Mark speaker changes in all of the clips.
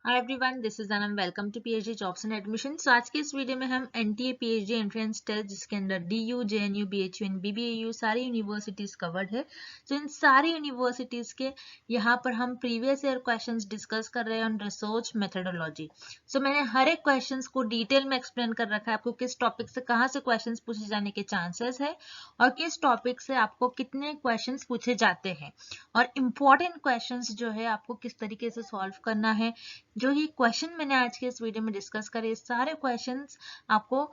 Speaker 1: Hi everyone, this is Anam. Welcome to PhD jobs and admission. So आज के इस video में हम एनटीए पीएचडी एंट्रेंस टेस्ट जिसके अंदर DU, JNU, BHU and BBAU सारी यूनिवर्सिटीज कवर्ड है। तो इन सारी यूनिवर्सिटीज के यहाँ पर हम प्रीवियस ईयर क्वेश्चंस डिस्कस कर रहे हैं ऑन रिसर्च मेथोडोलॉजी। सो मैंने हर एक क्वेश्चंस को डिटेल में एक्सप्लेन कर रखा है, आपको किस टॉपिक से कहाँ से क्वेश्चंस पूछे जाने के चांसेस है और किस टॉपिक से आपको कितने क्वेश्चंस पूछे जाते हैं और इम्पोर्टेंट क्वेश्चंस जो है आपको किस तरीके से सॉल्व करना है। जो ये क्वेश्चन मैंने आज के इस वीडियो में डिस्कस करे, सारे क्वेश्चंस आपको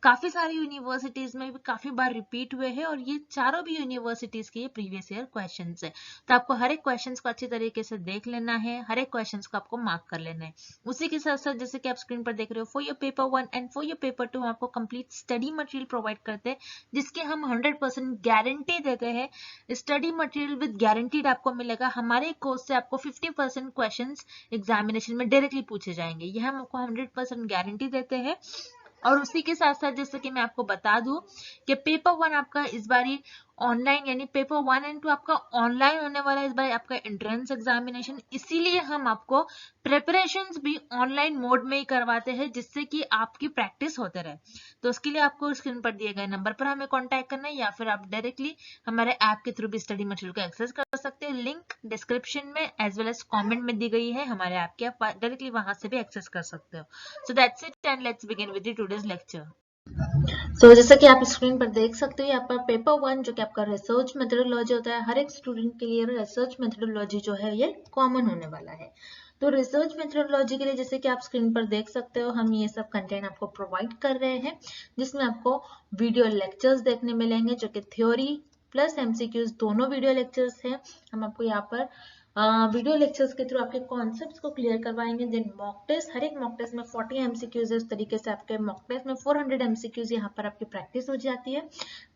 Speaker 1: काफी सारी यूनिवर्सिटीज में भी काफी बार रिपीट हुए हैं और ये चारों भी यूनिवर्सिटीज के प्रीवियस ईयर क्वेश्चंस है। तो आपको हर एक क्वेश्चंस को अच्छी तरीके से देख लेना है, हर एक क्वेश्चंस को आपको मार्क कर लेना है। उसी के साथ साथ जैसे कि आप स्क्रीन पर देख रहे हो, for your paper 1 and for your paper 2 हम आपको कंप्लीट स्टडी मटेरियल प्रोवाइड करते हैं जिसके हम 100% गारंटी देते हैं। स्टडी मटेरियल विद गारंटीड आपको मिलेगा। हमारे कोर्स से आपको 50% क्वेश्चंस एग्जामिनेशन में डायरेक्टली पूछे जाएंगे, यह हम आपको 100% गारंटी देते हैं। और उसी के साथ साथ जैसे कि मैं आपको बता दूं कि पेपर 1 आपका इस बारी ऑनलाइन, यानी पेपर 1 एंड 2 आपका ऑनलाइन होने वाला है इस बार आपका एंट्रेंस एग्जामिनेशन। इसीलिए हम आपको प्रिपरेशंस भी ऑनलाइन मोड में ही करवाते हैं जिससे कि आपकी प्रैक्टिस होते रहे। तो उसके लिए आपको स्क्रीन पर दिए गए नंबर पर हमें कांटेक्ट करना है या फिर आप डायरेक्टली हमारे ऐप के थ्रू भी स्टडी मटेरियल को एक्सेस कर सकते हैं। लिंक डिस्क्रिप्शन में एज वेल एज कमेंट में दी गई है हमारे ऐप की, आप डायरेक्टली वहां से भी एक्सेस कर सकते हो। So that's it and let's begin with the today's lecture. So जैसा कि आप स्क्रीन पर देख सकते हो, यहाँ पर पेपर 1 जो कि आपका रिसर्च मेथोडोलॉजी होता है, हर एक स्टूडेंट के लिए रिसर्च मेथोडोलॉजी जो है ये कॉमन होने वाला है। तो रिसर्च मेथोडोलॉजी के लिए जैसे कि आप स्क्रीन पर देख सकते हो, हम ये सब कंटेंट आपको प्रोवाइड कर रहे हैं जिसमें आपको वीडियो लेक्चर्स देखने मिलेंगे जो कि थ्योरी प्लस एमसीक्यूज दोनों वीडियो लेक्चर्स हैं। हम आपको यहाँ पर वीडियो लेक्चर्स के थ्रू आपके कॉन्सेप्ट्स को क्लियर करवाएंगे। देन मॉक टेस्ट, हर एक मॉक टेस्ट में 40 एमसीक्यूज है, उस तरीके से आपके मॉक टेस्ट में 400 एमसीक्यूज यहाँ पर आपकी प्रैक्टिस हो जाती है।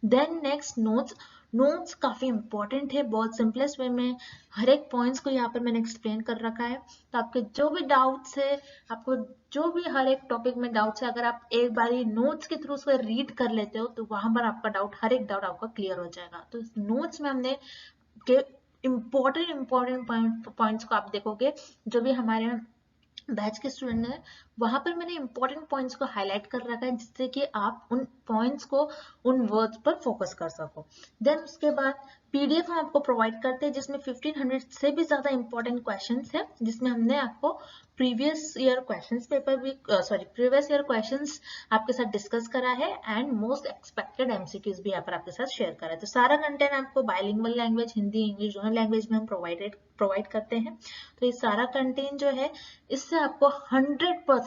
Speaker 1: देन नेक्स्ट नोट्स काफी इंपॉर्टेंट है, बहुत सिंपलेस्ट वे में हर एक पॉइंट्स को यहाँ पर मैंने एक्सप्लेन कर रखा है। तो आपके जो भी डाउट्स है, आपको जो भी हर एक टॉपिक में डाउट्स है, अगर आप एक बारी नोट्स के थ्रू उसको रीड कर लेते हो तो वहां पर आपका डाउट, हर एक डाउट आपका क्लियर हो जाएगा। तो नोट्स में हमने के इम्पोर्टेंट पॉइंट्स को आप देखोगे, जो भी हमारे बैच के स्टूडेंट है वहां पर मैंने इंपॉर्टेंट पॉइंट्स को हाईलाइट कर रखा है जिससे कि आप उन पॉइंट्स को, उन वर्ड्स पर फोकस कर सको। देन उसके बाद पीडीएफ हम आपको प्रोवाइड करते हैं जिसमें 1500 से भी ज्यादा इंपॉर्टेंट क्वेश्चंस है, जिसमें हमने आपको प्रीवियस ईयर क्वेश्चंस पेपर भी प्रीवियस ईयर क्वेश्चंस आपके साथ डिस्कस करा है एंड मोस्ट एक्सपेक्टेड एमसीक्यूज भी यहाँ पर आपके साथ शेयर करा है। तो सारा कंटेंट आपको बाइलिंगुअल लैंग्वेज, हिंदी इंग्लिश दोनों लैंग्वेज में हम प्रोवाइड करते हैं। तो ये सारा कंटेंट जो है, इससे आपको 100%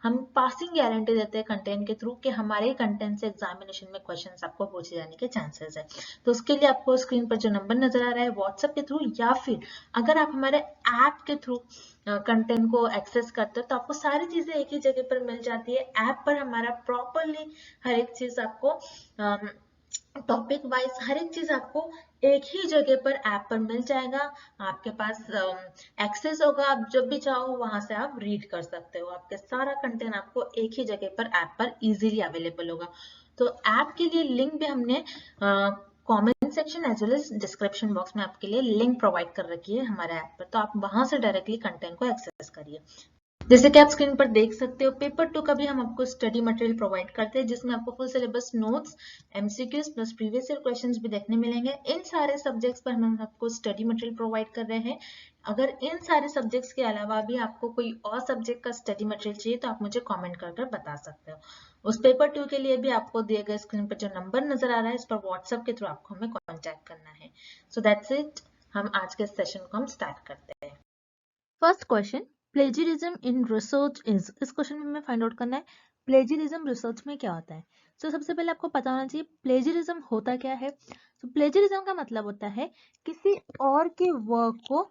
Speaker 1: हम पासिंग गारंटी देते हैं कंटेंट के थ्रू कि हमारे कंटेंट से एग्जामिनेशन में क्वेश्चंस आपको पूछे जाने के चांसेस है। तो उसके लिए आपको स्क्रीन पर जो नंबर नजर आ रहा है व्हाट्सएप के थ्रू, या फिर अगर आप हमारे ऐप के थ्रू कंटेंट को एक्सेस करते हो तो आपको सारी चीजें एक ही जगह पर मिल जाती है। ऐप पर हमारा प्रॉपरली हर एक चीज आपको टॉपिक वाइज हर एक चीज आपको एक ही जगह पर ऐप पर मिल जाएगा। आपके पास एक्सेस होगा, आप जब भी चाहो वहां से आप रीड कर सकते हो। आपके सारा कंटेंट आपको एक ही जगह पर ऐप पर इजीली अवेलेबल होगा। तो ऐप के लिए लिंक भी हमने comment section as well as description box में आपके लिए लिंक प्रोवाइड कर रखी है हमारे ऐप पर, तो आप वहां से डायरेक्टली कंटेंट को एक्सेस करिए। जैसे कि आप स्क्रीन पर देख सकते हो, पेपर 2 का भी हम आपको स्टडी मटेरियल प्रोवाइड करते हैं जिसमें आपको full syllabus notes, MCQs plus previous year questions भी देखने मिलेंगे। इन सारे सब्जेक्ट्स पर हम आपको स्टडी मटेरियल प्रोवाइड कर रहे हैं। अगर इन सारे सब्जेक्ट्स के अलावा भी आपको कोई और सब्जेक्ट का स्टडी मटेरियल चाहिए तो आप मुझे कॉमेंट कर बता सकते हो। उस पेपर 2 के लिए भी आपको दिए गए स्क्रीन पर जो नंबर नजर आ रहा है, इस पर व्हाट्सएप के थ्रू आपको हमें कॉन्टेक्ट करना है। सो दैट्स इट, हम आज के सेशन को हम स्टार्ट करते हैं। First question, plagiarism in research is. इस क्वेश्चन में हमें फाइंड आउट करना है प्लेजरिज्म रिसर्च में क्या होता है। तो सबसे पहले आपको पता होना चाहिए प्लेजरिज्म होता क्या है। तो प्लेजरिज्म का मतलब होता है किसी और के वर्क को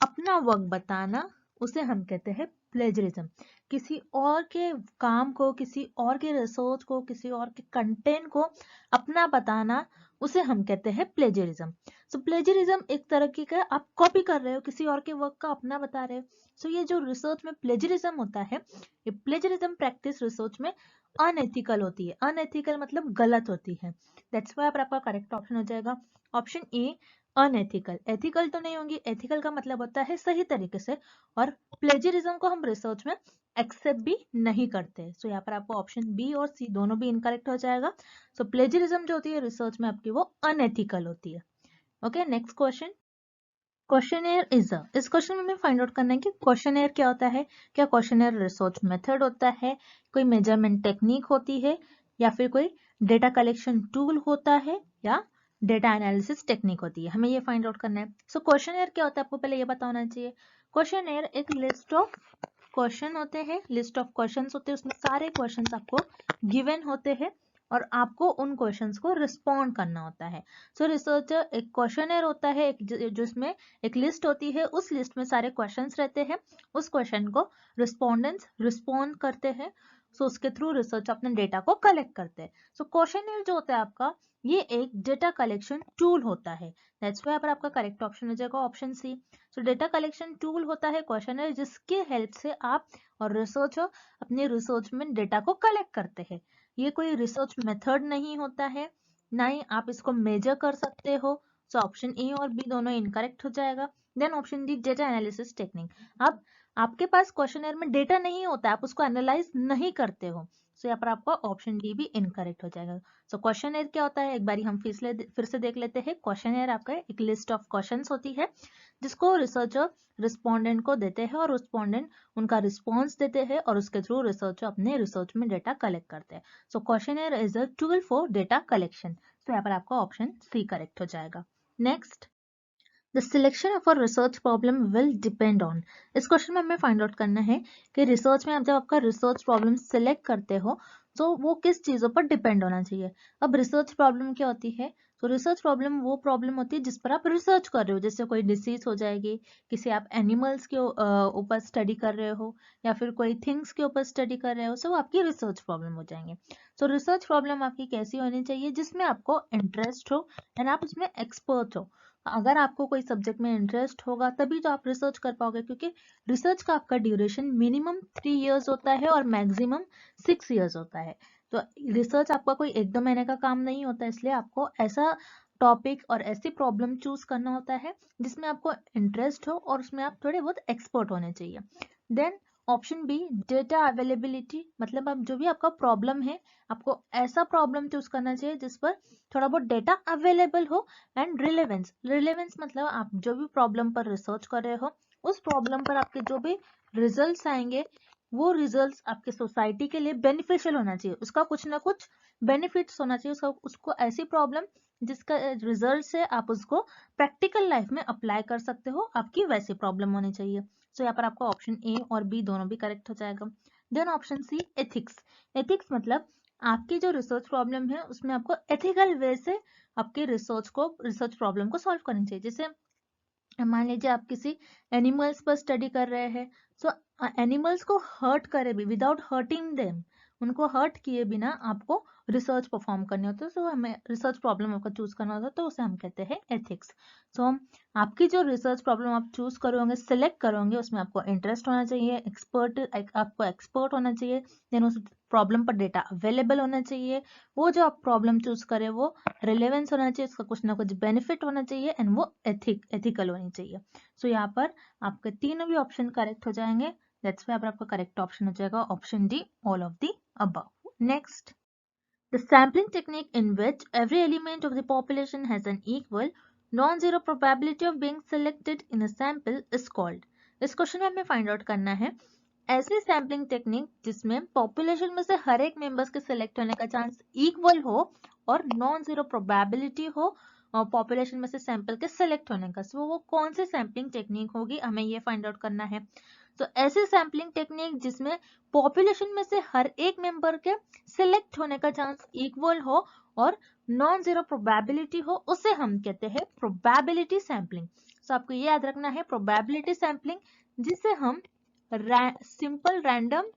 Speaker 1: अपना वर्क बताना, उसे हम कहते हैं प्लेजरिज्म। किसी और के काम को, किसी और के रिसर्च को, किसी और के कंटेंट को अपना बताना, उसे हम कहते हैं प्लेजरिज्म। सो प्लेजरिज्म एक तरह की का आप कॉपी कर रहे हो, किसी और के वर्क का अपना बता रहे हो। सो ये जो रिसर्च में प्लेजरिज्म होता है, ये प्लेजरिज्म प्रैक्टिस रिसर्च में अनएथिकल होती है। अनएथिकल मतलब गलत होती है। दैट्स व्हाई आपका करेक्ट ऑप्शन हो जाएगा ऑप्शन ए, अनएथिकल, एथिकल तो नहीं होंगी, एथिकल का मतलब होता है सही तरीके से, और प्लेजरिज्म को हम रिसर्च में एक्सेप्ट भी नहीं करते। सो यहाँ पर आपको ऑप्शन बी और सी दोनों भी इनकरेक्ट हो जाएगा। सो प्लेजरिज्म जो होती है रिसर्च में आपकी वो अनएथिकल होती है। Okay, next question, questionnaire is a, इस क्वेश्चन में हमें फाइंड आउट करना है कि क्वेश्चनेयर क्या होता है। क्या क्वेश्चनेयर रिसर्च मेथड होता है, कोई मेजरमेंट टेक्निक होती है, या फिर कोई डेटा कलेक्शन टूल होता है, या डेटा एनालिसिस टेक्निक होती है, हमें ये फाइंड आउट करना है। सो क्वेश्चनेयर क्या होता है आपको पहले ये पता होना चाहिए। क्वेश्चनेयर एक लिस्ट ऑफ क्वेश्चन होते हैं, लिस्ट ऑफ क्वेश्चंस होते हैं, उसमें सारे क्वेश्चंस आपको गिवन होते हैं और आपको उन क्वेश्चंस को रिस्पॉन्ड करना होता है। सो रिसर्चर एक क्वेश्चनेयर होता है जिसमें एक लिस्ट होती है, उस लिस्ट में सारे क्वेश्चंस रहते हैं, उस क्वेश्चन को रिस्पोंडेंट्स रिस्पॉन्ड करते हैं। सो उसके थ्रू रिसर्च अपने डेटा को कलेक्ट करते हैं। सो क्वेश्चनेयर जो होता है आपका, ये एक डेटा कलेक्शन टूल होता है। दैट्स व्हाई पर आपका करेक्ट ऑप्शन हो जाएगा option C. So data collection tool होता है क्वेश्चनेयर, जिसके हेल्प से आप और रिसर्चर अपने रिसर्च में डेटा को कलेक्ट करते हैं। ये कोई रिसर्च मेथड नहीं होता है, ना ही आप इसको मेजर कर सकते हो। सो ऑप्शन ए और बी दोनों इनकरेक्ट हो जाएगा। Then option D data analysis technique. अब आपके पास क्वेश्चनर में डेटा नहीं होता, आप उसको एनालाइज नहीं करते हो। सो यहाँ पर आपका ऑप्शन डी भी इनकरेक्ट हो जाएगा। सो क्वेश्चनर क्या होता है, एक बारी हम फिर से देख लेते हैं। क्वेश्चनर आपका एक लिस्ट ऑफ क्वेश्चंस होती है, जिसको रिसर्चर रिस्पोंडेंट को देते हैं और रिस्पोंडेंट उनका रिस्पॉन्स देते हैं, और उसके थ्रू रिसर्चर अपने रिसर्च में डेटा कलेक्ट करते हैं। So questionnaire is a tool for data collection. तो यहाँ पर आपका ऑप्शन सी करेक्ट हो जाएगा। Next, the selection of a research problem will depend on, इस क्वेश्चन में हमें फाइंड आउट करना है कि रिसर्च में आप जब आपका रिसर्च प्रॉब्लम सिलेक्ट करते हो तो वो किस चीजों पर डिपेंड होना चाहिए। अब रिसर्च प्रॉब्लम क्या होती है, तो रिसर्च प्रॉब्लम वो प्रॉब्लम होती है जिस पर आप रिसर्च कर रहे हो, जैसे कोई डिसीज हो जाएगी, किसी आप एनिमल्स के ऊपर स्टडी कर रहे हो, या फिर कोई थिंग्स के ऊपर स्टडी कर रहे हो, सो आपकी रिसर्च प्रॉब्लम हो जाएंगे। सो रिसर्च प्रॉब्लम आपकी कैसी होनी चाहिए, जिसमें आपको इंटरेस्ट हो एंड आप उसमें एक्सपर्ट हो। अगर आपको कोई सब्जेक्ट में इंटरेस्ट होगा तभी तो आप रिसर्च कर पाओगे, क्योंकि रिसर्च का आपका ड्यूरेशन मिनिमम 3 इयर्स होता है और मैक्सिमम 6 इयर्स होता है। तो रिसर्च आपका कोई 1-2 महीने का काम नहीं होता, इसलिए आपको ऐसा टॉपिक और ऐसी प्रॉब्लम चूज करना होता है जिसमें आपको इंटरेस्ट हो और उसमें आप थोड़े बहुत एक्सपर्ट होने चाहिए। Then option B data availability, मतलब आप जो भी आपका प्रॉब्लम है, आपको ऐसा प्रॉब्लम चूज करना चाहिए जिस पर थोड़ा बहुत डेटा अवेलेबल हो। एंड रिलेवेंस, रिलेवेंस मतलब आप जो भी प्रॉब्लम पर रिसर्च कर रहे हो, उस प्रॉब्लम पर आपके जो भी रिजल्ट्स आएंगे, वो रिजल्ट्स आपके सोसाइटी के लिए बेनिफिशियल होना चाहिए, उसका कुछ ना कुछ बेनिफिट्स होना चाहिए, उसको ऐसी प्रॉब्लम जिसका रिजल्ट से आप उसको प्रैक्टिकल लाइफ में अप्लाई कर सकते हो, आपकी वैसी प्रॉब्लम होनी चाहिए। सो यहाँ पर आपका ऑप्शन ए और बी दोनों भी करेक्ट हो जाएगा। Then option C ethics, ethics मतलब आपकी जो रिसर्च प्रॉब्लम है उसमें आपको एथिकल वे से आपके रिसर्च प्रॉब्लम को सॉल्व करनी चाहिए। जैसे मान लीजिए आप किसी एनिमल्स पर स्टडी कर रहे हैं, सो एनिमल्स को हर्ट करे भी विदाउट हर्टिंग देम, उनको हर्ट किए बिना आपको रिसर्च परफॉर्म करनी होती है, सो हमें रिसर्च प्रॉब्लम आपको चूज करना होता है, तो उसे हम कहते हैं एथिक्स। सो आपकी जो रिसर्च प्रॉब्लम आप चूज करोगे, सिलेक्ट करोगे, उसमें आपको इंटरेस्ट होना चाहिए, आपको एक्सपर्ट होना चाहिए, देन उस प्रॉब्लम पर डेटा अवेलेबल होना चाहिए, वो जो आप प्रॉब्लम चूज करें वो रिलेवेंस होना चाहिए, उसका कुछ ना कुछ बेनिफिट होना चाहिए, एंड वो एथिकल होनी चाहिए। सो यहाँ पर आपके तीनों भी ऑप्शन करेक्ट हो जाएंगे। दैट्स व्हाई आपका करेक्ट ऑप्शन हो जाएगा option D, all of the above. Next, the sampling technique in which every element of the population has an equal non-zero probability of being selected in a sample is called, इस question में हमें find out करना है ऐसी sampling technique जिसमें population में से हर एक मेंबर्स के सिलेक्ट होने का चांस इक्वल हो और नॉन जीरो प्रोबेबिलिटी हो और पॉपुलेशन में से सैंपल के सिलेक्ट होने का, सो वो कौन सी सैम्पलिंग टेक्निक होगी, हमें ये फाइंड आउट करना है। तो ऐसी सैम्पलिंग टेक्निक जिसमें पॉपुलेशन में से हर एक मेंबर के सिलेक्ट होने का चांस इक्वल हो और नॉन जीरो प्रोबेबिलिटी हो, उसे हम कहते हैं प्रोबेबिलिटी सैम्पलिंग। सो आपको ये याद रखना है, प्रोबेबिलिटी सैम्पलिंग जिसे हम सिंपल रैंडम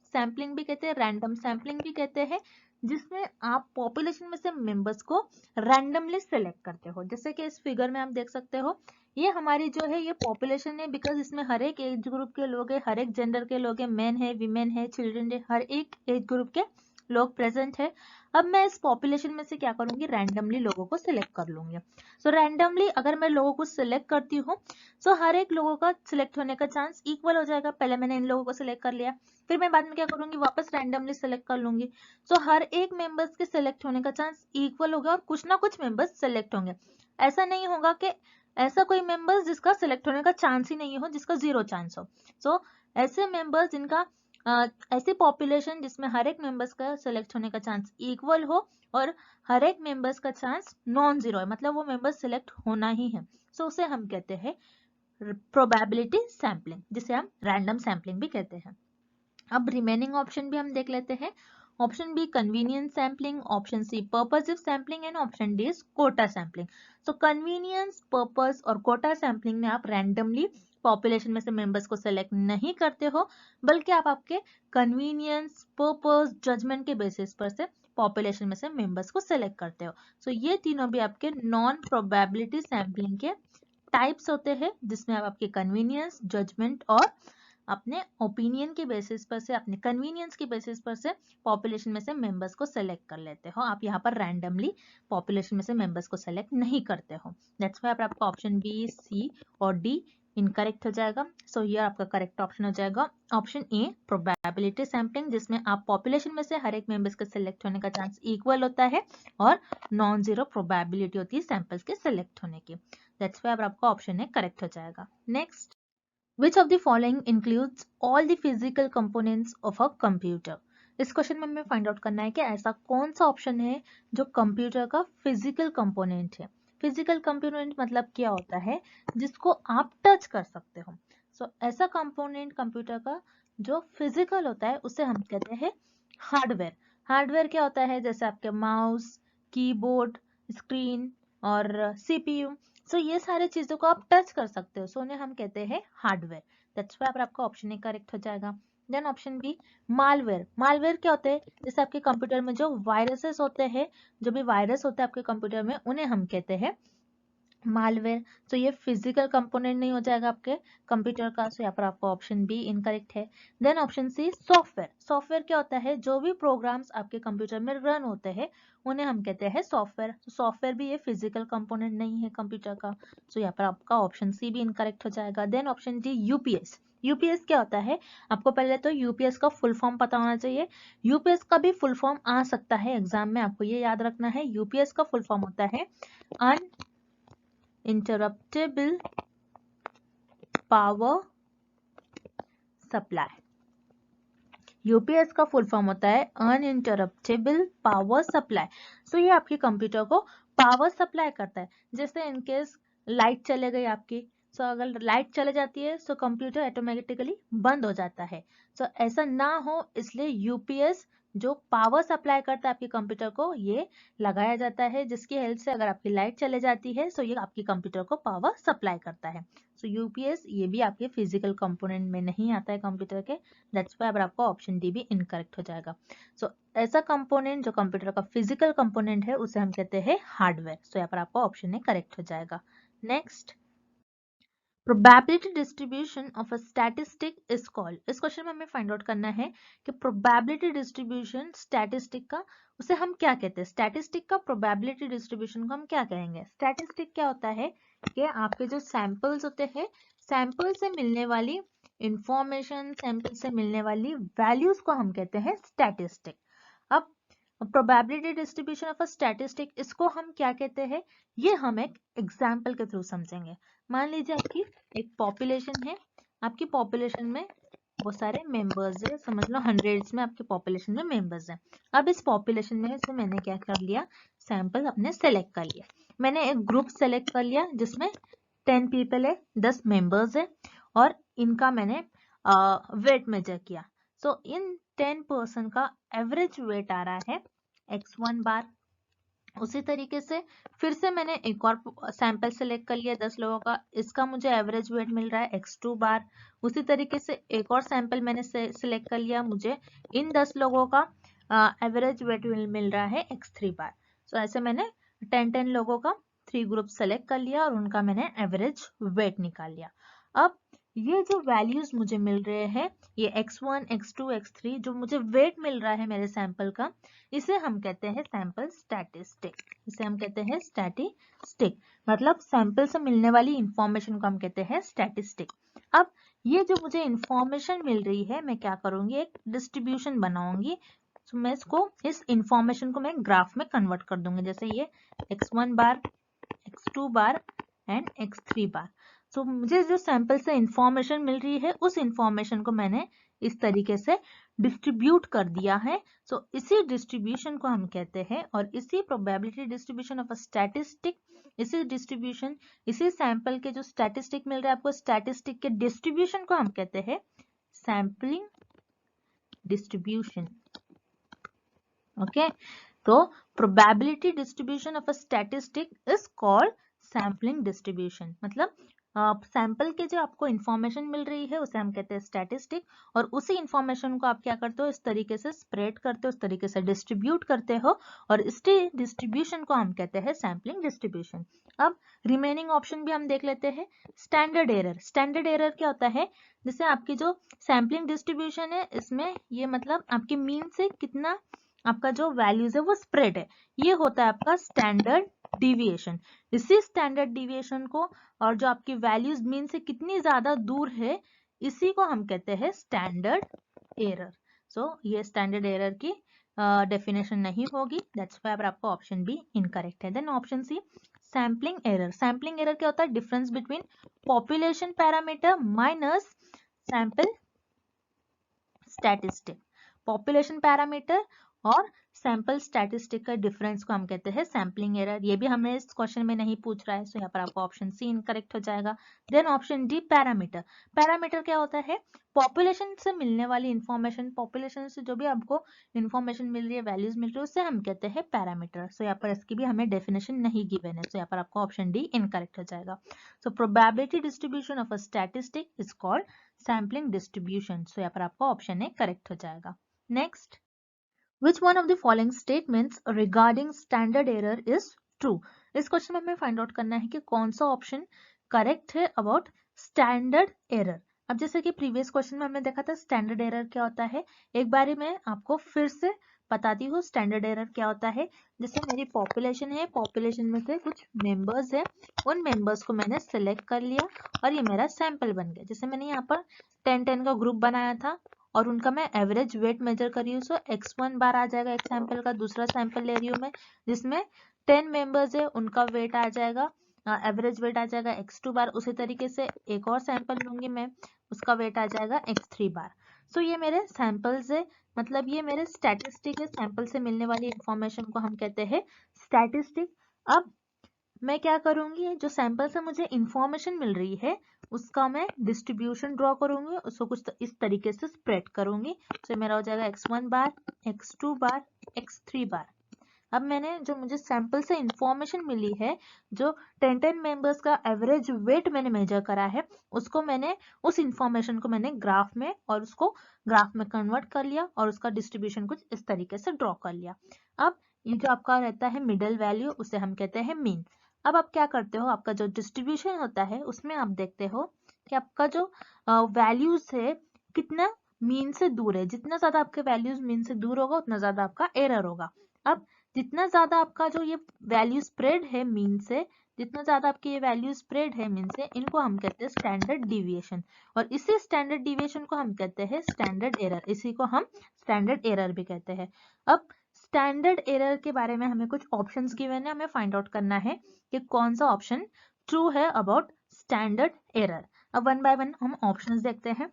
Speaker 1: सैम्पलिंग भी कहते हैं, रैंडम सैम्पलिंग भी कहते हैं, जिसमें आप पॉपुलेशन में से मेंबर्स को रैंडमली सिलेक्ट करते हो। जैसे कि इस फिगर में आप देख सकते हो, ये हमारी जो है ये पॉपुलेशन है, बिकॉज इसमें हर एक एज ग्रुप के लोग हैं, हर एक जेंडर के लोग हैं, मेन है, वीमेन है, चिल्ड्रन है, हर एक एज ग्रुप के लोग प्रेजेंट है। अब मैं इस पॉपुलेशन में से क्या करूंगी, रैंडमली लोगों को सिलेक्ट कर लूंगी। सो रैंडमली अगर मैं लोगों को सिलेक्ट करती हूँ सो हर एक लोगों का सिलेक्ट होने का चांस इक्वल हो जाएगा। पहले मैंने इन लोगों को सिलेक्ट कर लिया, फिर मैं बाद में क्या करूंगी, वापस रैंडमली सिलेक्ट कर लूंगी। सो हर एक मेंबर्स के सिलेक्ट होने का चांस इक्वल होगा और कुछ ना कुछ मेंबर्स सिलेक्ट होंगे। ऐसा नहीं होगा कि ऐसा कोई मेंबर्स जिसका सिलेक्ट होने का चांस ही नहीं हो, जिसका 0 चांस हो। सो ऐसे मेंबर्स जिनका ऐसी पॉपुलेशन जिसमें हर एक मेंबर्स का सिलेक्ट होने का चांस इक्वल हो और हर एक मेंबर्स का चांस नॉन जीरो है, मतलब वो मेंबर्स सिलेक्ट होना ही है। सो उसे हम कहते हैं प्रोबेबिलिटी सैंपलिंग, जिसे हम रैंडम सैंपलिंग भी कहते हैं। अब रिमेनिंग ऑप्शन भी हम देख लेते हैं। Option B convenience sampling, option C purposive sampling and option D is quota sampling. So convenience, purpose और कोटा सैंपलिंग में आप रैंडमली पॉपुलेशन में से मेंबर्स को सेलेक्ट नहीं करते हो, बल्कि आप आपके कन्वीनियंस, पर्पस, जजमेंट के बेसिस पर से पॉपुलेशन में से मेंबर्स को सेलेक्ट करते हो। सो ये तीनों भी आपके नॉन प्रोबेबिलिटी सैंपलिंग के टाइप्स होते हैं, जिसमें आप आपके कन्वीनियंस, जजमेंट और अपने ओपिनियन के बेसिस पर से, अपने कन्वीनियंस के बेसिस पर से पॉपुलेशन में से मेंबर्स को सेलेक्ट कर लेते हो। आप यहाँ पर रैंडमली पॉपुलेशन में से मेंबर्स को सेलेक्ट नहीं करते हो। दैट्स व्हाई आपका ऑप्शन बी, सी और डी इनकरेक्ट हो जाएगा। सो हियर आपका करेक्ट ऑप्शन हो जाएगा ऑप्शन ए प्रोबेबिलिटी सैंपलिंग, जिसमें आप पॉपुलेशन में से हर एक मेंबर्स के सिलेक्ट होने का चांस इक्वल होता है और नॉन जीरो प्रोबेबिलिटी होती है सैंपल्स के सिलेक्ट होने की। दैट्स व्हाई आपका ऑप्शन ए करेक्ट हो जाएगा। Next, Which of the following includes all the physical components of a computer? इस क्वेश्चन में हमें फाइंड आउट करना है कि ऐसा कौन सा ऑप्शन है जो कंप्यूटर का फिजिकल कंपोनेंट है। फिजिकल कंपोनेंट मतलब क्या होता है, जिसको आप टच कर सकते हो। सो ऐसा कंपोनेंट कंप्यूटर का जो फिजिकल होता है उसे हम कहते हैं हार्डवेयर। हार्डवेयर क्या होता है, जैसे आपके माउस, कीबोर्ड, स्क्रीन और सीपीयू। सो ये सारे चीजों को आप टच कर सकते हो, सो उन्हें हम कहते हैं हार्डवेयर। दैट्स व्हाई आपका ऑप्शन ए करेक्ट हो जाएगा। Then option B malware. Malware क्या होते हैं, जैसे आपके कंप्यूटर में जो वायरसेस होते हैं, जो भी वायरस होता है आपके कंप्यूटर में, उन्हें हम कहते हैं मालवेयर। तो ये फिजिकल कंपोनेंट नहीं हो जाएगा आपके कंप्यूटर का, सो यहाँ पर आपका ऑप्शन बी इनकरेक्ट है। Then option C software. Software क्या होता है, जो भी प्रोग्राम्स आपके कंप्यूटर में रन होते हैं उन्हें हम कहते हैं सॉफ्टवेयर। सॉफ्टवेयर भी ये फिजिकल कंपोनेंट नहीं है कंप्यूटर का, सो यहाँ पर आपका ऑप्शन सी भी इनकरेक्ट हो जाएगा। Then option D UPS. UPS क्या होता है, आपको पहले तो यूपीएस का फुल फॉर्म पता होना चाहिए। यूपीएस का भी फुल फॉर्म आ सकता है एग्जाम में, आपको ये याद रखना है। यूपीएस का फुल फॉर्म होता है uninterruptible पावर सप्लाई। यूपीएस का फुल फॉर्म होता है अनइंटरप्टेबल पावर सप्लाई। सो ये आपके कंप्यूटर को पावर सप्लाई करता है। जैसे इनकेस लाइट चले गई आपकी, सो अगर लाइट चले जाती है सो कंप्यूटर ऑटोमेटिकली बंद हो जाता है। सो ऐसा ना हो इसलिए यूपीएस जो पावर सप्लाई करता है आपके कंप्यूटर को, ये लगाया जाता है, जिसकी हेल्प से अगर आपकी लाइट चले जाती है सो ये आपके कंप्यूटर को पावर सप्लाई करता है। सो यूपीएस ये भी आपके फिजिकल कंपोनेंट में नहीं आता है कंप्यूटर के। दैट्स व्हाई आपका ऑप्शन डी भी इनकरेक्ट हो जाएगा। सो ऐसा कंपोनेंट जो कंप्यूटर का फिजिकल कंपोनेंट है उसे हम कहते हैं हार्डवेयर। सो यहाँ पर आपका ऑप्शन ए करेक्ट हो जाएगा। Next, probability distribution of a statistic is called. इस क्वेश्चन में हमें फाइंड आउट करना है कि प्रोबेबिलिटी डिस्ट्रीब्यूशन स्टैटिस्टिक का उसे हम क्या कहते हैं। स्टैटिस्टिक का प्रोबेबिलिटी डिस्ट्रीब्यूशन को हम क्या कहेंगे। स्टैटिस्टिक क्या होता है कि आपके जो सैंपल्स होते हैं, सैंपल से मिलने वाली इंफॉर्मेशन, सैंपल से मिलने वाली वैल्यूज को हम कहते हैं स्टैटिस्टिक। अब probability distribution of a statistic, इसको हम क्या कहते हैं, ये हम एक एग्जाम्पल के थ्रू समझेंगे। मान लीजिए आपकी एक पॉपुलेशन है, आपकी पॉपुलेशन में बहुत सारे मेंबर्स है, समझ लो हंड्रेड्स में आपकी पॉपुलेशन में मेंबर्स हैं। अब इस पॉपुलेशन में से मैंने क्या कर लिया, सैंपल अपने सेलेक्ट कर लिया। मैंने एक ग्रुप सेलेक्ट कर लिया जिसमें 10 पीपल है, 10 मेंबर्स है और इनका मैंने वेट मेजर किया। सो इन 10 पर्सन का एवरेज वेट आ रहा है x1 बार। उसी तरीके से फिर से मैंने एक और सैंपल सेलेक्ट कर लिया 10 लोगों का, इसका मुझे एवरेज वेट मिल रहा है x2 बार। उसी तरीके से एक और सैंपल मैंने सेलेक्ट कर लिया, मुझे इन 10 लोगों का एवरेज वेट मिल रहा है x3 बार। सो ऐसे मैंने 10 लोगों का 3 ग्रुप सेलेक्ट कर लिया और उनका मैंने एवरेज वेट निकाल लिया। अब ये जो वैल्यूज मुझे मिल रहे हैं, ये x1, x2, x3 जो मुझे वेट मिल रहा है मेरे सैंपल का, इसे हम कहते हैं सैंपल स्टैटिस्टिक। इसे हम कहते हैं स्टैटिस्टिक, मतलब सैंपल से मिलने वाली इंफॉर्मेशन को हम कहते हैं स्टैटिस्टिक। अब ये जो मुझे इंफॉर्मेशन मिल रही है, मैं क्या करूंगी, एक डिस्ट्रीब्यूशन बनाऊंगी। तो मैं इस इंफॉर्मेशन को मैं ग्राफ में कन्वर्ट कर दूंगी, जैसे ये x1 bar, x2 bar and x3 बार। तो मुझे जो सैंपल से इंफॉर्मेशन मिल रही है, उस इंफॉर्मेशन को मैंने इस तरीके से डिस्ट्रीब्यूट कर दिया है। सो इसी डिस्ट्रीब्यूशन को हम कहते हैं, और इसी probability distribution of a statistic, इसी डिस्ट्रीब्यूशन, इसी सैंपल के जो स्टैटिस्टिक मिल रहा है आपको, स्टैटिस्टिक के डिस्ट्रीब्यूशन को हम कहते हैं सैंपलिंग डिस्ट्रीब्यूशन। ओके, तो probability distribution of a statistic is called sampling distribution. मतलब सैंपल के जो आपको इंफॉर्मेशन मिल रही है उसे हम कहते हैं स्टैटिस्टिक, और उसी इंफॉर्मेशन को आप क्या करते हो, इस तरीके से स्प्रेड करते हो, इस तरीके से डिस्ट्रीब्यूट करते हो, और इस डिस्ट्रीब्यूशन को हम कहते हैं सैम्पलिंग डिस्ट्रीब्यूशन। अब रिमेनिंग ऑप्शन भी हम देख लेते हैं। स्टैंडर्ड एरर, स्टैंडर्ड एरर क्या होता है, जैसे आपकी जो सैम्पलिंग डिस्ट्रीब्यूशन है, इसमें ये मतलब आपके मीन से कितना आपका जो वैल्यूज है वो स्प्रेड है, ये होता है आपका स्टैंडर्ड डिविएशन। इसी स्टैंडर्ड डिविएशन को, और जो आपकी वैल्यूज मीन से कितनी ज्यादा दूर है, इसी को हम कहते हैं स्टैंडर्ड एरर। सो ये स्टैंडर्ड एरर की डेफिनेशन नहीं होगी, दैट्स व्हाई आपका ऑप्शन बी इनकरेक्ट है। Then option C, sampling error. Sampling error क्या होता है, difference between population parameter minus sample statistic. Population parameter और सैंपल स्टैटिस्टिक का डिफरेंस को हम कहते हैं सैम्पलिंग एरर। ये भी हमें इस क्वेश्चन में नहीं पूछ रहा है, सो यहाँ पर आपको ऑप्शन सी इनकरेक्ट हो जाएगा। Then option D, parameter. Parameter क्या होता है, पॉपुलेशन से मिलने वाली इंफॉर्मेशन, पॉपुलेशन से जो भी आपको इंफॉर्मेशन मिल रही है, वैल्यूज मिल रही है, उससे हम कहते हैं पैरामीटर। सो यहाँ पर इसकी भी हमें डेफिनेशन नहीं गिवन है, सो यहाँ पर आपको ऑप्शन डी इनकरेक्ट हो जाएगा। So probability distribution of a statistic is called sampling distribution. So यहाँ पर आपका ऑप्शन ए करेक्ट हो जाएगा। Next, which one of the following statements regarding standard error is true? इस क्वेश्चन में हमें फाइंड आउट करना है कि कौन सा ऑप्शन करेक्ट है अबाउट स्टैंडर्ड एरर। अब जैसे कि प्रीवियस क्वेश्चन में हमने देखा था स्टैंडर्ड एरर क्या होता है, एक बारी मैं आपको फिर से बताती हूँ स्टैंडर्ड एरर क्या होता है। जैसे मेरी पॉपुलेशन है, पॉपुलेशन में से कुछ मेंबर्स है, उन मेंबर्स को मैंने सिलेक्ट कर लिया और ये मेरा सैंपल बन गया। जैसे मैंने यहाँ पर 10-10 का ग्रुप बनाया था और उनका मैं एवरेज वेट मेजर कर रही हूँ, सो x1 बार आ जाएगा एक सैंपल का। दूसरा सैंपल ले रही हूँ मैं जिसमें 10 मेंबर्स है, उनका वेट आ जाएगा, एवरेज वेट आ जाएगा x2 बार। उसी तरीके से एक और सैंपल लूंगी मैं, उसका वेट आ जाएगा x3 बार। सो ये मेरे सैंपल्स है, मतलब ये मेरे स्टैटिस्टिक है, सैंपल से मिलने वाली इंफॉर्मेशन को हम कहते हैं स्टैटिस्टिक। अब मैं क्या करूंगी, जो सैंपल से मुझे इंफॉर्मेशन मिल रही है उसका मैं डिस्ट्रीब्यूशन ड्रॉ करूंगी, उसको कुछ इस तरीके से स्प्रेड करूंगी। तो मेरा हो जाएगा x1 बार, x2 बार, x3 बार। अब मैंने जो मुझे सैंपल से इंफॉर्मेशन मिली है, जो 10-10 मेंबर्स का एवरेज वेट मैंने मेजर करा है, उसको मैंने, उस इंफॉर्मेशन को मैंने ग्राफ में, और उसको ग्राफ में कन्वर्ट कर लिया और उसका डिस्ट्रीब्यूशन कुछ इस तरीके से ड्रॉ कर लिया। अब ये जो आपका रहता है मिडल वैल्यू, उसे हम कहते हैं मीन। अब आप क्या करते हो, आपका जो डिस्ट्रीब्यूशन होता है उसमें आप देखते हो कि आपका जो वैल्यूज है कितना मीन से दूर है। जितना ज्यादा आपके वैल्यूज मीन से दूर होगा उतना ज्यादा आपका एरर होगा। अब जितना ज्यादा आपका जो ये वैल्यू स्प्रेड है मीन से, जितना ज्यादा आपकी ये वैल्यू स्प्रेड है मीन से, इनको हम कहते हैं स्टैंडर्ड डिविएशन, और इसी स्टैंडर्ड डिविएशन को हम कहते हैं स्टैंडर्ड एरर। इसी को हम स्टैंडर्ड एरर भी कहते हैं। अब स्टैंडर्ड एरर के बारे में हमें कुछ ऑप्शंस गिवन है, हमें फाइंड आउट करना है कि कौन सा ऑप्शन ट्रू है अबाउट स्टैंडर्ड एरर। अब वन बाय वन हम ऑप्शंस देखते हैं।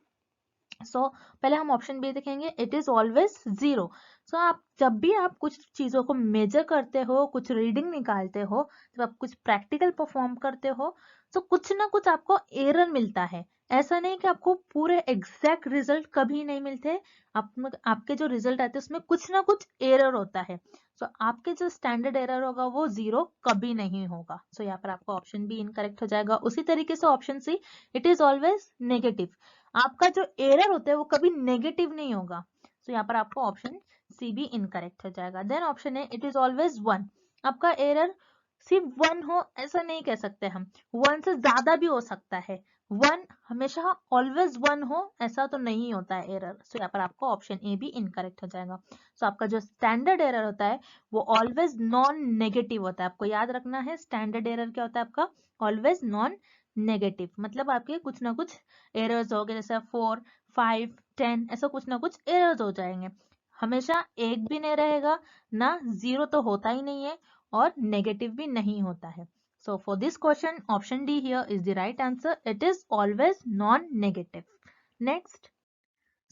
Speaker 1: पहले हम ऑप्शन बी देखेंगे, इट इज ऑलवेज 0। आप जब भी आप कुछ चीजों को मेजर करते हो, कुछ रीडिंग निकालते हो, जब आप कुछ प्रैक्टिकल परफॉर्म करते हो, तो कुछ ना कुछ आपको एरर मिलता है। ऐसा नहीं कि आपको पूरे एग्जैक्ट रिजल्ट कभी नहीं मिलते, आपके जो रिजल्ट आते हैं उसमें कुछ ना कुछ एरर होता है। आपके जो स्टैंडर्ड एरर होगा वो 0 कभी नहीं होगा। यहाँ पर आपका ऑप्शन बी इनकरेक्ट हो जाएगा। उसी तरीके से option C, it is always negative. आपका जो एरर होता है वो कभी नेगेटिव नहीं होगा। यहाँ पर आपको ऑप्शन सी भी इनकरेक्ट हो जाएगा। देन ऑप्शन है, इट इज ऑलवेज 1। आपका एरर सिर्फ 1 हो ऐसा नहीं कह सकते हम, 1 से ज्यादा भी हो सकता है। वन हमेशा ऑलवेज वन हो ऐसा तो नहीं होता है एरर, सो यहाँ पर आपको ऑप्शन ए भी इनकरेक्ट हो जाएगा। सो आपका जो स्टैंडर्ड एरर होता है वो ऑलवेज नॉन नेगेटिव होता है। आपको याद रखना है स्टैंडर्ड एरर क्या होता है आपका, ऑलवेज नॉन नेगेटिव, मतलब आपके कुछ ना कुछ एरर्स हो गए, जैसे 4, 5, 10 ऐसा कुछ ना कुछ एरर्स हो जाएंगे। हमेशा एक भी नहीं रहेगा, ना जीरो तो होता ही नहीं है और नेगेटिव भी नहीं होता है। So for this question, option D here is the right answer. It is always non-negative. Next,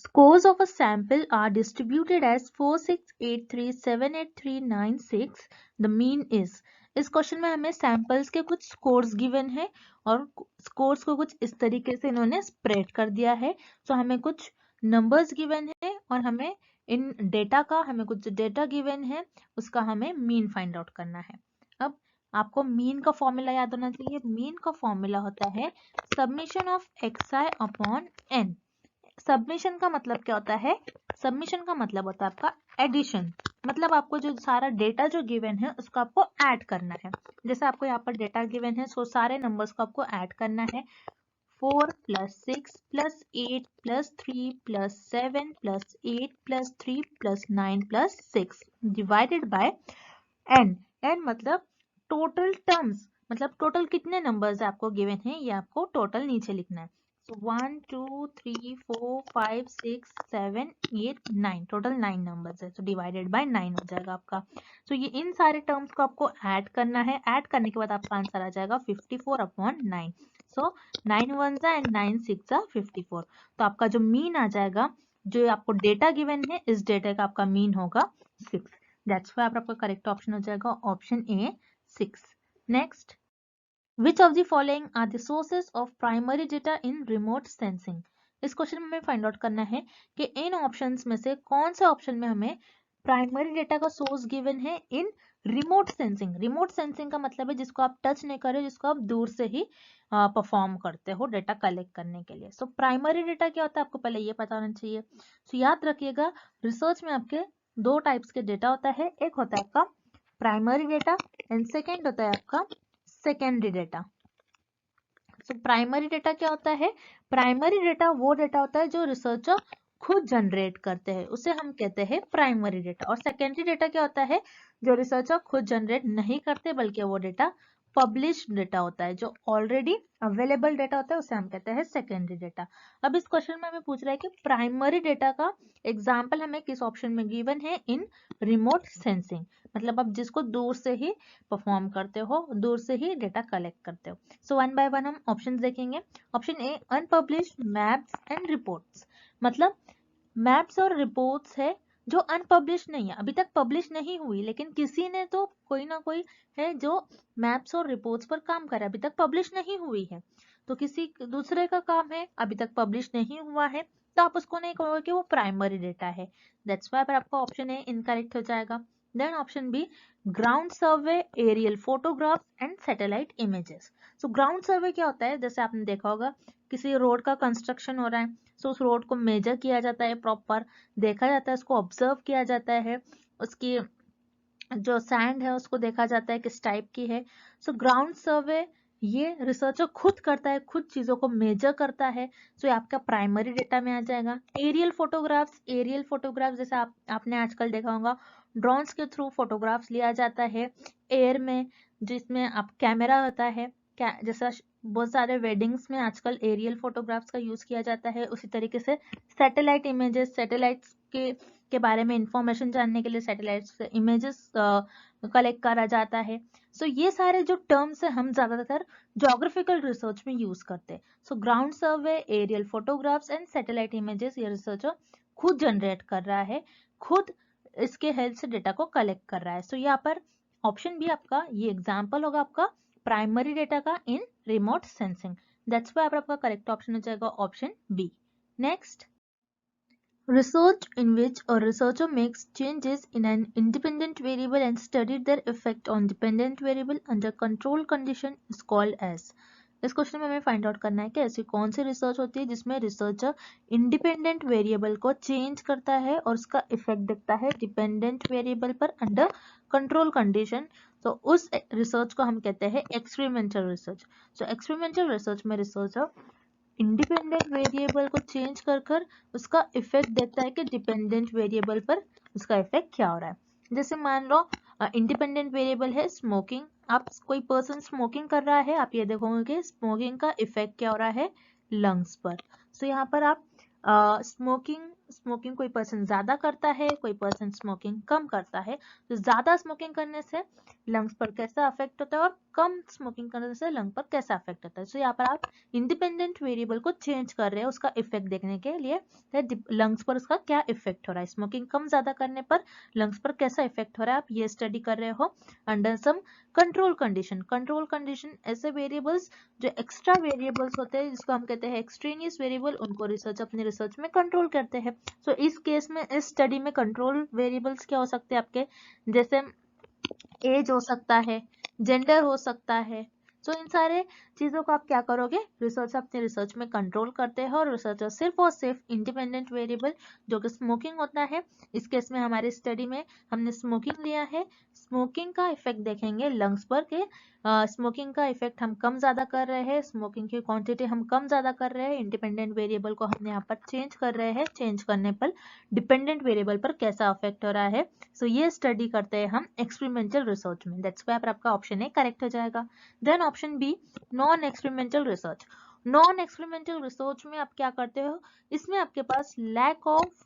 Speaker 1: scores of a sample are distributed as 468378396. The mean is. इस क्वेश्चन में हमें सैंपल्स के कुछ स्कोर्स गिवन है और स्कोर्स को कुछ इस तरीके से इन्होंने स्प्रेड कर दिया है। तो हमें कुछ नंबर्स गिवन है और हमें इन डेटा का हमें कुछ डेटा गिवन है, उसका हमें मीन फाइंड आउट करना है। अब आपको मीन का फॉर्मूला याद होना चाहिए। मीन का फॉर्मूला होता है submission of xi upon n। Submission का मतलब क्या होता है, सबमिशन का मतलब होता है आपका एडिशन, मतलब आपको जो सारा डेटा जो गिवन है उसको आपको ऐड करना है। जैसे आपको यहाँ पर डेटा गिवन है, सो सारे नंबर्स को आपको ऐड करना है। 4 + 6 + 8 + 3 + 7 + 8 + 3 + 9 + 6 डिवाइडेड बाय n। n मतलब टोटल टर्म्स, मतलब टोटल कितने नंबर्स आपको गिवन है ये आपको टोटल नीचे लिखना है। So 1 2 3 4 5 6 7 8 9 टोटल 9 नंबर्स है, तो डिवाइडेड बाय 9 हो जाएगा आपका। तो ये इन सारे टर्म्स को आपको ऐड करना है। ऐड करने के बाद आपका आंसर आ जाएगा 54/9। सो 9 1 एंड 9 6 54। तो आपका जो मीन आ जाएगा, जो आपको डेटा गिवन है इस डेटा का आपका मीन होगा 6। दैट्स व्हाई आपका करेक्ट ऑप्शन हो जाएगा option A 6। Next, Which of the following are the sources of primary data in remote sensing? इस क्वेश्चन में हमें फाइंड आउट करना है कि इन ऑप्शंस में से कौन से ऑप्शन में हमें प्राइमरी डेटा का सोर्स गिवन है इन रिमोट सेंसिंग। रिमोट सेंसिंग का मतलब है जिसको आप टच नहीं कर रहे हो, जिसको आप दूर से ही परफॉर्म करते हो डेटा कलेक्ट करने के लिए। सो प्राइमरी डेटा क्या होता है आपको पहले ये पता होना चाहिए। सो याद रखिएगा रिसर्च में आपके दो टाइप्स के डेटा होता है, एक होता है आपका प्राइमरी डेटा एंड सेकेंड होता है आपका secondary data. So primary data क्या होता है, प्राइमरी डेटा वो डेटा होता है जो रिसर्चर खुद जनरेट करते हैं, उसे हम कहते हैं प्राइमरी डेटा। और सेकेंडरी डेटा क्या होता है, जो रिसर्चर खुद जनरेट नहीं करते बल्कि वो डेटा पब्लिश्ड डेटा होता है, जो ऑलरेडी अवेलेबल डेटा होता है, उसे हम कहते हैं सेकेंडरी डेटा। अब इस क्वेश्चन में हमें पूछ रहा है कि प्राइमरी डेटा का एग्जाम्पल हमें किस ऑप्शन में गिवन है इन रिमोट सेंसिंग, मतलब आप जिसको दूर से ही परफॉर्म करते हो, दूर से ही डेटा कलेक्ट करते हो। सो वन बाय वन हम ऑप्शन देखेंगे। Option A unpublished maps and reports, मतलब मैप्स और रिपोर्ट्स है जो अनपब्लिश नहीं है, अभी तक पब्लिश नहीं हुई, लेकिन किसी ने तो कोई ना कोई है जो मैप्स और रिपोर्ट्स पर काम कर रहा है, अभी तक पब्लिश नहीं हुई है, तो किसी दूसरे का काम है, अभी तक पब्लिश नहीं हुआ है, तो आप उसको नहीं कहोगे कि वो प्राइमरी डेटा है। दैट्स व्हाई आपका ऑप्शन ए इनकरेक्ट हो जाएगा। Then option B ground survey, aerial photographs and satellite images. So ground survey क्या होता है, जैसे आपने देखा होगा किसी रोड का कंस्ट्रक्शन हो रहा है, सो उस रोड को मेजर किया जाता है, प्रॉपर देखा जाता है, उसको ऑब्जर्व किया जाता है, उसकी जो सैंड है उसको देखा जाता है किस टाइप की है। सो ग्राउंड सर्वे ये रिसर्चर खुद करता है, खुद चीजों को मेजर करता है, सो ये आपका प्राइमरी डेटा में आ जाएगा। एरियल फोटोग्राफ्स, एरियल फोटोग्राफ्स जैसे आपने आजकल देखा होगा ड्रोन्स के थ्रू फोटोग्राफ्स लिया जाता है एयर में, जिसमें आप कैमरा होता है, जैसा बहुत सारे वेडिंग्स में आजकल एरियल फोटोग्राफ्स का यूज किया जाता है। उसी तरीके से सैटेलाइट इमेजेस, सैटेलाइट्स के बारे में इंफॉर्मेशन जानने के लिए सैटेलाइट से इमेजेस कलेक्ट करा जाता है। सो ये सारे जो टर्म्स है हम ज्यादातर ज्योग्राफिकल रिसर्च में यूज करते हैं। So ground survey, aerial photographs and satellite images ये रिसर्चर खुद जनरेट कर रहा है, खुद इसके हेल्प से डेटा को कलेक्ट कर रहा है। सो यहाँ पर ऑप्शन बी आपका ये एग्जाम्पल होगा आपका प्राइमरी डेटा का in remote sensing. That's why आपका करेक्ट ऑप्शन हो जाएगा option B. Next, research in which a researcher makes changes in an independent variable and studied their effect on dependent variable under control condition is called as। इस question में हमें find out करना है कि ऐसी कौन सी रिसर्च होती है जिसमें रिसर्चर इंडिपेंडेंट वेरिएबल को चेंज करता है और उसका इफेक्ट दिखता है डिपेंडेंट वेरिएबल पर अंडर कंट्रोल कंडीशन। तो उस रिसर्च को हम कहते हैं एक्सपेरिमेंटल रिसर्च। सो एक्सपेरिमेंटल रिसर्च में रिसर्चर इंडिपेंडेंट वेरिएबल को चेंज कर उसका इफेक्ट देखता है कि डिपेंडेंट वेरिएबल पर उसका इफेक्ट क्या हो रहा है। जैसे मान लो इंडिपेंडेंट वेरिएबल है स्मोकिंग, आप कोई पर्सन स्मोकिंग कर रहा है, आप ये देखोगे कि स्मोकिंग का इफेक्ट क्या हो रहा है लंग्स पर। सो यहाँ पर आप स्मोकिंग कोई पर्सन ज्यादा करता है, कोई पर्सन स्मोकिंग कम करता है, तो ज्यादा स्मोकिंग करने से लंग्स पर कैसा अफेक्ट होता है और कम स्मोकिंग करने से लंग पर कैसा अफेक्ट होता है। सो यहाँ पर आप इंडिपेंडेंट वेरिएबल को चेंज कर रहे हैं उसका इफेक्ट देखने के लिए, लंग्स पर उसका क्या इफेक्ट हो रहा है, स्मोकिंग कम ज्यादा करने पर लंग्स पर कैसा इफेक्ट हो रहा है, आप ये स्टडी कर रहे हो under some control condition. Control condition ऐसे वेरिएबल्स जो एक्स्ट्रा वेरिएबल्स होते हैं जिसको हम कहते हैं एक्सट्रेनियस वेरिएबल, उनको रिसर्च अपने रिसर्च में कंट्रोल करते हैं। सो इस केस में इस स्टडी में कंट्रोल वेरिएबल्स क्या हो सकते हैं आपके, जैसे एज हो सकता है, जेंडर हो सकता है। सो इन सारे चीजों को आप क्या करोगे, रिसर्च अपने रिसर्च में कंट्रोल करते हैं और रिसर्चर सिर्फ और सिर्फ इंडिपेंडेंट वेरिएबल जो कि स्मोकिंग होता है, इस केस में हमारी स्टडी में हमने स्मोकिंग लिया है, स्मोकिंग का इफेक्ट देखेंगे लंग्स पर के स्मोकिंग का इफेक्ट हम कम ज्यादा कर रहे हैं, स्मोकिंग की क्वांटिटी हम कम ज्यादा कर रहे हैं, इंडिपेंडेंट वेरिएबल को हम यहाँ पर चेंज कर रहे हैं, चेंज करने पर डिपेंडेंट वेरिएबल पर कैसा अफेक्ट हो रहा है। सो ये स्टडी करते हैं हम एक्सपेरिमेंटल रिसर्च में, दैट्स व्हाई आपका ऑप्शन ए करेक्ट हो जाएगा। Then option B non experimental research. Non experimental research में आप क्या करते हो, इसमें आपके पास लैक ऑफ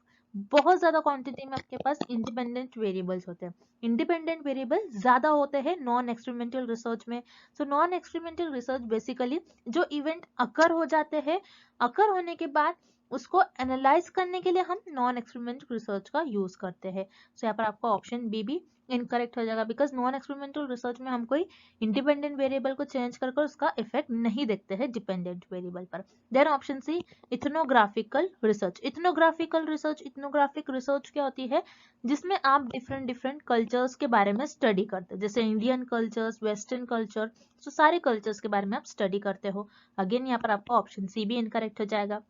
Speaker 1: बहुत ज्यादा क्वांटिटी में आपके पास इंडिपेंडेंट वेरिएबल्स होते हैं, इंडिपेंडेंट वेरिएबल ज्यादा होते हैं नॉन एक्सपेरिमेंटल रिसर्च में। So non experimental research basically जो इवेंट अकर हो जाते हैं, अकर होने के बाद उसको एनालाइज करने के लिए हम नॉन एक्सपेरिमेंटल रिसर्च का यूज करते हैं। सो यहाँ पर आपका ऑप्शन बी भी इनकरेक्ट हो जाएगा, बिकॉज नॉन एक्सपेरिमेंटल रिसर्च में हम कोई इंडिपेंडेंट वेरिएबल को चेंज कर उसका इफेक्ट नहीं देखते हैं डिपेंडेंट वेरिएबल पर। Then option C ethnographical research. Ethnographical research, ethnographic research क्या होती है, जिसमें आप डिफरेंट डिफरेंट कल्चर्स के बारे में स्टडी करते हैं, जैसे इंडियन कल्चर्स, वेस्टर्न कल्चर, तो सारे कल्चर्स के बारे में आप स्टडी करते हो। अगेन यहाँ पर आपका ऑप्शन सी भी इनकरेक्ट हो जाएगा।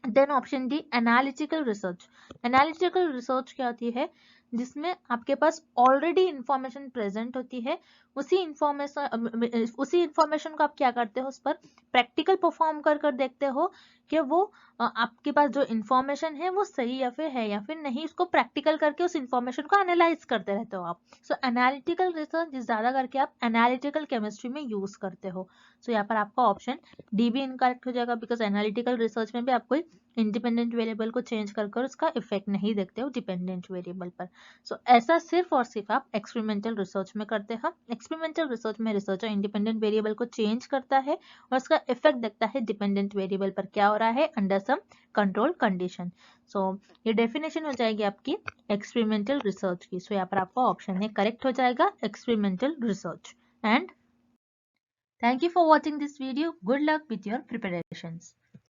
Speaker 1: Then option D analytical research. Analytical research क्या होती है, जिसमें आपके पास ऑलरेडी इंफॉर्मेशन प्रेजेंट होती है, उसी इंफॉर्मेशन को आप क्या करते हो, उस पर प्रैक्टिकल परफॉर्म कर देखते हो कि वो आपके पास जो इंफॉर्मेशन है वो सही या फिर नहीं, उसको प्रैक्टिकल करके उस इंफॉर्मेशन को एनालाइज करते रहते हो आप। सो एनालिटिकल रिसर्च ज्यादा करके आप एनालिटिकल केमिस्ट्री में यूज करते हो। सो यहाँ पर आपका ऑप्शन डी भी इनकरेक्ट हो जाएगा, बिकॉज एनालिटिकल रिसर्च में भी आप कोई इंडिपेंडेंट वेरिएबल को चेंज कर उसका इफेक्ट नहीं देखते हो डिपेंडेंट वेरिएबल पर। सो ऐसा सिर्फ और सिर्फ आप एक्सपेरिमेंटल रिसर्च में करते हैं। एक्सपेरिमेंटल रिसर्च में रिसर्चर इंडिपेंडेंट वेरिएबल को चेंज करता है और उसका इफेक्ट देखता है डिपेंडेंट वेरिएबल पर क्या हो रहा है अंडर सम कंट्रोल कंडीशन। सो ये डेफिनेशन हो जाएगी आपकी एक्सपेरिमेंटल रिसर्च की। सो यहाँ पर आपका ऑप्शन है करेक्ट हो जाएगा experimental research. And thank you for watching this video. Good luck with your preparations.